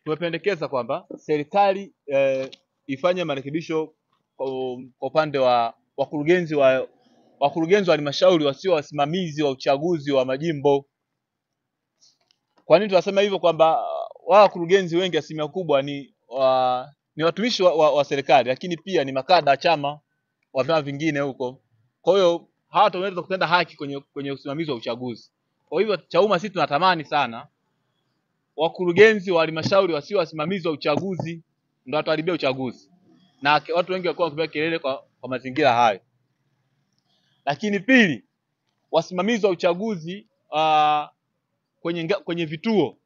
tumependekeza kwamba serikali ifanye marekebisho kwa upande wa wakurugenzi wa halmashauri wasio wasimamizi wa uchaguzi wa majimbo. Kwa nini tunasema hivyo? Kwamba wakurugenzi wengi asilimia kubwa ni watumishi wa serikali, lakini pia ni makada wa chama wa vyama vingine huko. Kwa hiyo hawataweza kutenda haki kwenye usimamizi wa uchaguzi. Kwa hivyo Chauma sisi tunatamani sana wakurugenzi wa halmashauri wasio wasimamizi wa uchaguzi ndio wataharibia uchaguzi. Na watu wengi walikuwa wakipiga kelele kwa mazingira hayo. Lakini pili, wasimamizi wa uchaguzi kwenye vituo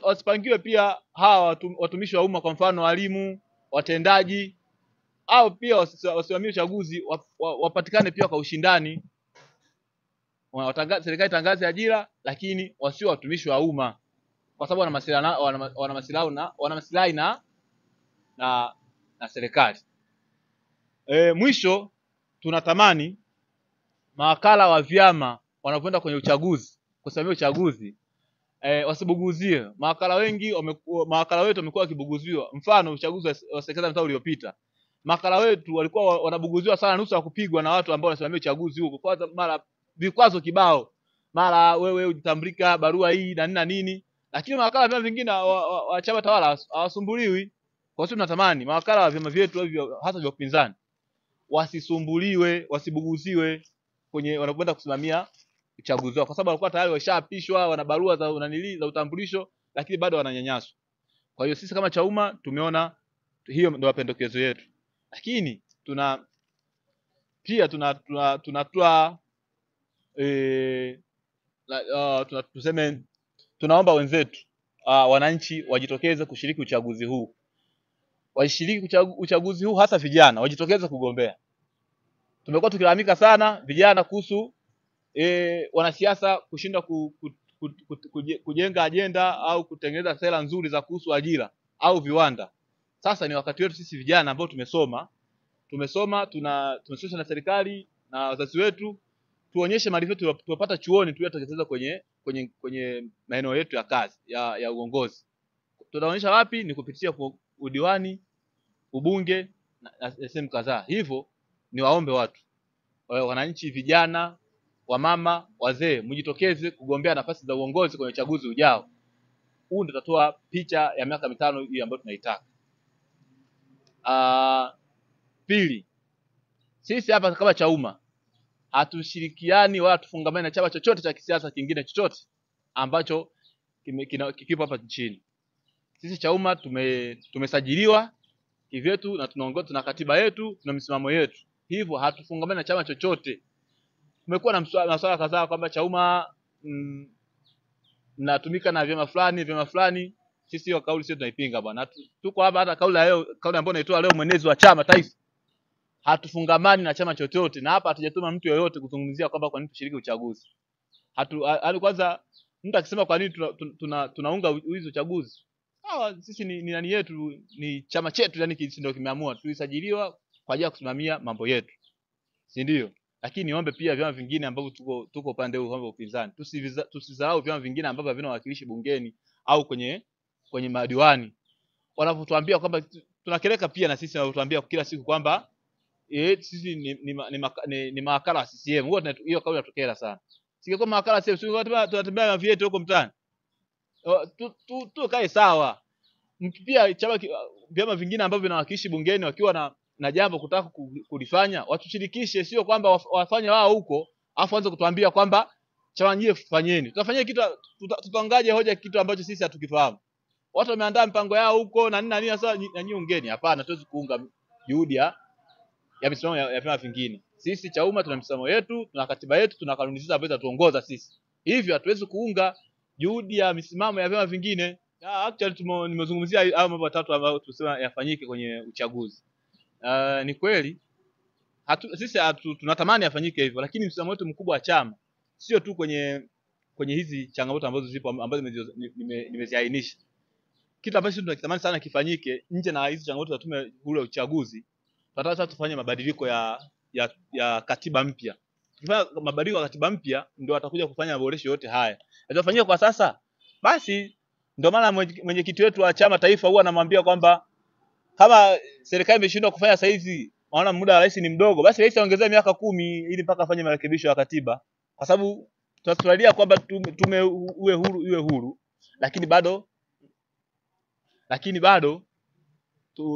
wasipangiwe pia hawa watumishi wa umma, kwa mfano walimu, watendaji, au pia wasimamie uchaguzi wapatikane pia kwa ushindani. Serikali tangaze ajira, lakini wasio watumishi wa umma, kwa sababu wana maslahi na serikali. Mwisho, tunatamani mawakala wa vyama wanapoenda kwenye uchaguzi kusimamia uchaguzi wasibuguzie. Mawakala wetu wamekuwa wakibuguziwa. Mfano uchaguzi wa serikali za mtaa uliopita, mawakala wetu walikuwa wanabuguziwa sana, nusu ya kupigwa na watu ambao wanasimamia uchaguzi huko. Kwanza mara vikwazo kibao, mara wewe ujitambulika barua hii na nini, lakini mawakala vyama vingine wa chama tawala hawasumbuliwi. Kwa hiyo tunatamani mawakala wa vyama vyetu hasa vya upinzani wasisumbuliwe, wasibuguziwe kwenye wanapoenda kusimamia uchaguzi wao, kwa sababu walikuwa tayari washaapishwa, wana barua za utambulisho, lakini bado wananyanyaswa. Kwa hiyo sisi kama Chauma tumeona hiyo ndio mapendekezo yetu. Lakini tunatoa tunaomba wenzetu wananchi wajitokeze kushiriki uchaguzi huu. Washiriki uchaguzi huu, hasa vijana wajitokeze kugombea. Tumekuwa tukilalamika sana vijana kuhusu wanasiasa kushindwa kujenga ajenda au kutengeneza sera nzuri za kuhusu ajira au viwanda. Sasa ni wakati wetu sisi vijana ambao tumesoma tunasosha na serikali na wazazi wetu, tuonyeshe maarifa yetu tupata chuoni tuyatekeleza kwenye maeneo yetu ya kazi ya uongozi. Tunaonyesha wapi? Ni kupitia udiwani, ubunge na sehemu kadhaa. Hivyo ni waombe watu, wananchi, vijana, wamama, wazee, mjitokeze kugombea nafasi za uongozi kwenye uchaguzi ujao. Huu ndio utatoa picha ya miaka 5 hii ambayo tunaitaka. Pili, sisi hapa kama Chauma hatushirikiani wala tufungamani na chama chochote cha kisiasa kingine chochote ambacho kikipo hapa nchini. Sisi Chauma tumesajiliwa kivyetu na tunaongozwa na katiba yetu, tuna misimamo yetu. Hivyo hatufungamani na chama chochote. Tumekuwa na masuala kadhaa kwamba Chauma natumika na vyama fulani. Sisi hiyo kauli sio tunaipinga bwana. Tuko hapa, hata kauli ambayo naitoa leo mwenezi wa chama taifa, hatufungamani na chama chochote, na hapa hatujatuma mtu yoyote kuzungumzia kwamba kwa nini tushiriki uchaguzi. Kwanza mtu akisema kwa nini tunaunga hizo uchaguzi, sisi ni nani yetu, ni chama chetu, yani ndio kimeamua, tulisajiliwa kwa ajili ya kusimamia mambo yetu, si ndio? Lakini niombe pia vyama vingine ambavyo tuko upande huu wa upinzani, tusizarau vyama vingine ambavyo havina wawakilishi bungeni au kwenye madiwani. Wanapotuambia kwamba tunakeleka, pia na sisi wanatuambia kila siku kwamba sisi ni mawakala wa CCM. Hiyo kauli inatokea sana. Singekuwa mawakala wa CCM, tunatembea na vyetu huko mtaani. Kae sawa. Pia vyama vingine ambavyo vinawakilishi bungeni wakiwa na jambo kutaka kulifanya, watushirikishe, sio kwamba wafanye wao huko afu anze kutuambia kwamba chama nyie fanyeni. Tutafanyia kitu, tutangaje hoja kitu ambacho sisi hatukifahamu. Watu wameandaa mpango yao huko na nini sasa, na nyinyi ungeni. Hapana, tuwezi kuunga juhudi ya misimamo ya vyama vingine. Sisi Chauma tuna misimamo yetu, tuna katiba yetu, tuna kanuni zetu ambazo zitatuongoza sisi. Hivyo hatuwezi kuunga juhudi ya misimamo ya vyama vingine. Actually nimezungumzia hao mambo matatu ambayo tusema yafanyike kwenye uchaguzi. Ni kweli sisi tunatamani yafanyike hivyo, lakini msimamo wetu mkubwa wa chama sio tu kwenye hizi changamoto ambazo zipo ambazo nimeziainisha. Kitu ambacho tunakitamani sana kifanyike nje na hizi changamoto za tume huru ya uchaguzi, tunataka tufanye mabadiliko ya katiba mpya. Tukifanya mabadiliko ya katiba mpya ndio watakuja kufanya maboresho yote haya. Yatafanyika kwa sasa, basi Ndio maana mwenyekiti wetu wa chama taifa huwa anamwambia kwamba kama serikali imeshindwa kufanya saizi, waona muda wa rais ni mdogo, basi rais aongezee miaka 10 ili mpaka afanye marekebisho ya katiba, kwa sababu tunatarajia kwamba tume iwe huru, lakini bado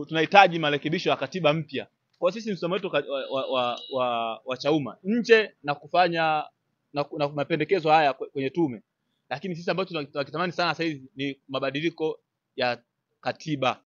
tunahitaji marekebisho ya katiba mpya. Kwa sisi msimamo wetu wa Chauma nje na kufanya na mapendekezo haya kwenye tume, lakini sisi ambacho tunakitamani sana sasa hivi ni mabadiliko ya katiba.